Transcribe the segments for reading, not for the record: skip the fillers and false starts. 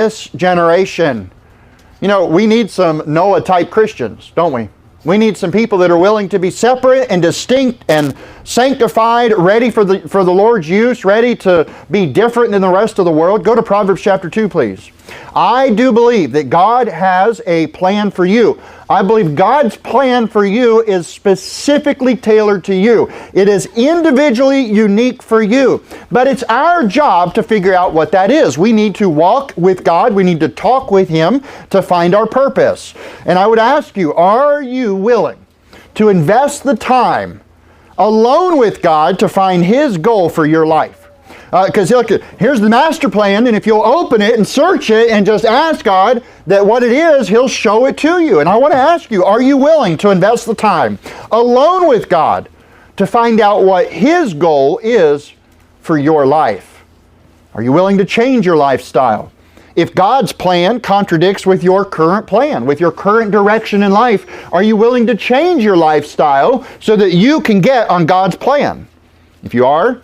this generation. You know, we need some Noah-type Christians, don't we? We need some people that are willing to be separate and distinct and sanctified, ready for the Lord's use, ready to be different than the rest of the world. Go to Proverbs chapter 2, please. I do believe that God has a plan for you. I believe God's plan for you is specifically tailored to you. It is individually unique for you. But it's our job to figure out what that is. We need to walk with God. We need to talk with Him to find our purpose. And I would ask you, are you willing to invest the time alone with God to find His goal for your life? Because look, here's the master plan, and if you'll open it and search it and just ask God that what it is, He'll show it to you. And I want to ask you, are you willing to invest the time alone with God to find out what His goal is for your life? Are you willing to change your lifestyle? If God's plan contradicts with your current plan, with your current direction in life, are you willing to change your lifestyle so that you can get on God's plan? If you are,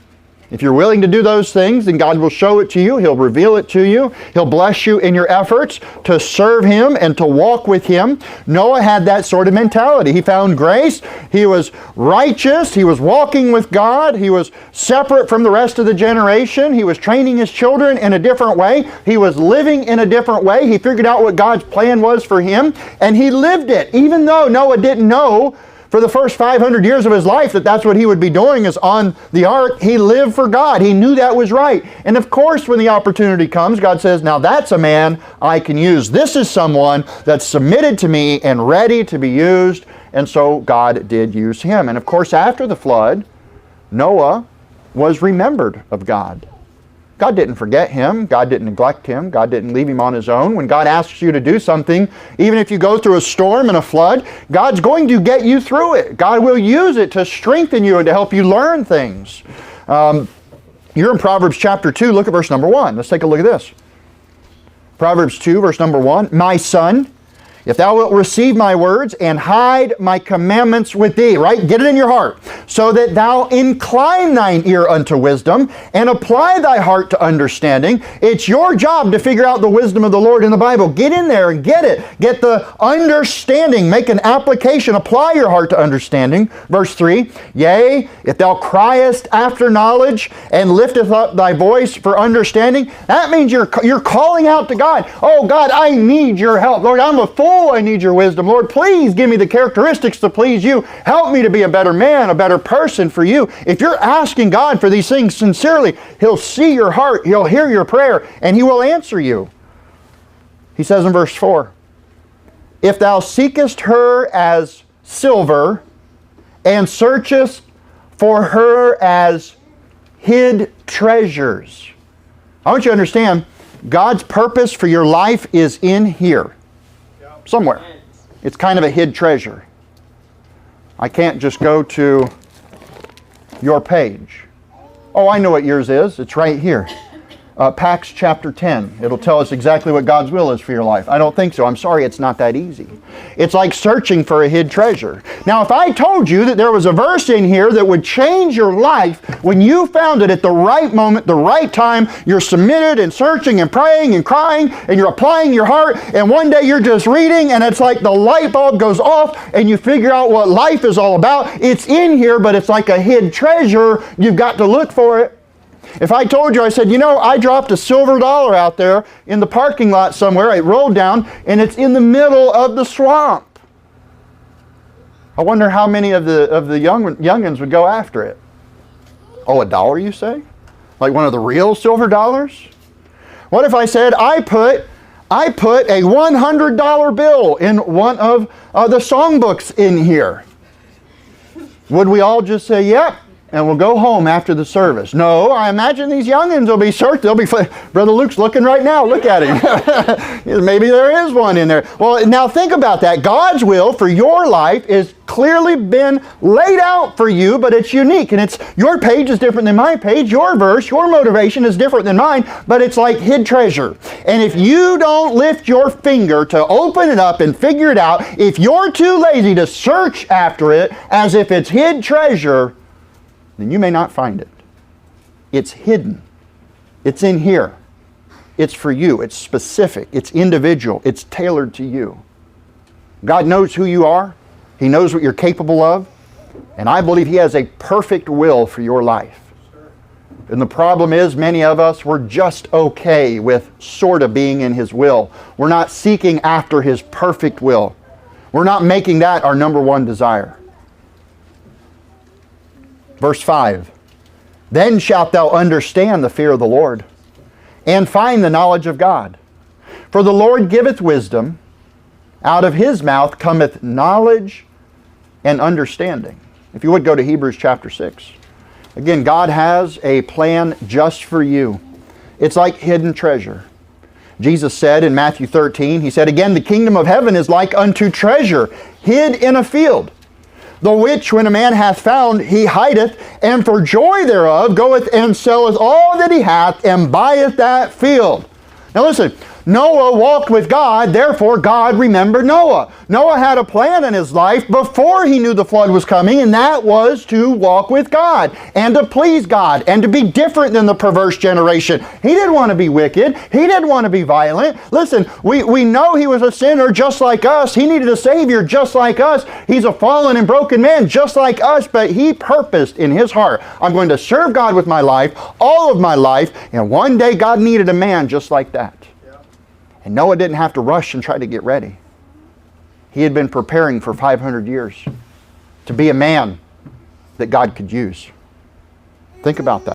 if you're willing to do those things, then God will show it to you. He'll reveal it to you. He'll bless you in your efforts to serve Him and to walk with Him. Noah had that sort of mentality. He found grace. He was righteous. He was walking with God. He was separate from the rest of the generation. He was training his children in a different way. He was living in a different way. He figured out what God's plan was for him, and he lived it. Even though Noah didn't know for the first 500 years of his life that that's what he would be doing is on the ark, he lived for God. He knew that was right. And of course, when the opportunity comes, God says, now that's a man I can use. This is someone that's submitted to me and ready to be used. And so God did use him. And of course, after the flood, Noah was remembered of God. God didn't forget him. God didn't neglect him. God didn't leave him on his own. When God asks you to do something, even if you go through a storm and a flood, God's going to get you through it. God will use it to strengthen you and to help you learn things. You're in Proverbs chapter 2. Look at verse number 1. Let's take a look at this. Proverbs 2, verse number 1. My son, if thou wilt receive my words and hide my commandments with thee, right? Get it in your heart. So that thou incline thine ear unto wisdom and apply thy heart to understanding. It's your job to figure out the wisdom of the Lord in the Bible. Get in there and get it. Get the understanding. Make an application. Apply your heart to understanding. Verse 3, yea, if thou criest after knowledge and lifteth up thy voice for understanding, that means you're calling out to God. Oh God, I need your help. Lord, I'm a fool. I need your wisdom. Lord, please give me the characteristics to please you. Help me to be a better man, a better person for you. If you're asking God for these things sincerely, He'll see your heart, He'll hear your prayer, and He will answer you. He says in verse 4, if thou seekest her as silver and searchest for her as hid treasures. I want you to understand, God's purpose for your life is in here. Somewhere. It's kind of a hid treasure. I can't just go to your page. Oh, I know what yours is. It's right here. Acts chapter 10. It'll tell us exactly what God's will is for your life. I don't think so. I'm sorry, it's not that easy. It's like searching for a hid treasure. Now, if I told you that there was a verse in here that would change your life when you found it at the right moment, the right time, you're submitted and searching and praying and crying and you're applying your heart, and one day you're just reading and it's like the light bulb goes off and you figure out what life is all about. It's in here, but it's like a hid treasure. You've got to look for it. If I told you, I said, you know, I dropped a silver dollar out there in the parking lot somewhere, it rolled down, and it's in the middle of the swamp. I wonder how many of the youngins would go after it. Oh, $1, you say? Like one of the real silver dollars? What if I said, I put a $100 bill in one of the songbooks in here? Would we all just say, yep? And we'll go home after the service. No, I imagine these youngins will be searched. They'll be, Brother Luke's looking right now. Look at him. Maybe there is one in there. Well, now think about that. God's will for your life is clearly been laid out for you, but it's unique. And it's your page is different than my page. Your verse, your motivation is different than mine, but it's like hid treasure. And if you don't lift your finger to open it up and figure it out, if you're too lazy to search after it as if it's hid treasure, then you may not find it. It's hidden. It's in here. it's for you. It's specific. It's individual. It's tailored to you. God knows who you are. He knows what you're capable of. And I believe He has a perfect will for your life. And the problem is, many of us, we're just okay with sort of being in His will. We're not seeking after His perfect will. We're not making that our number one desire. Verse 5, then shalt thou understand the fear of the Lord, and find the knowledge of God. For the Lord giveth wisdom, out of His mouth cometh knowledge and understanding. If you would go to Hebrews chapter 6. Again, God has a plan just for you. It's like hidden treasure. Jesus said in Matthew 13, He said, again, the kingdom of heaven is like unto treasure hid in a field, the which when a man hath found, he hideth, and for joy thereof goeth and selleth all that he hath, and buyeth that field. Now listen, Noah walked with God, therefore God remembered Noah. Noah had a plan in his life before he knew the flood was coming, and that was to walk with God and to please God and to be different than the perverse generation. He didn't want to be wicked. He didn't want to be violent. Listen, we know he was a sinner just like us. He needed a Savior just like us. He's a fallen and broken man just like us, but he purposed in his heart, I'm going to serve God with my life, all of my life, and one day God needed a man just like that. And Noah didn't have to rush and try to get ready. He had been preparing for 500 years to be a man that God could use. Think about that.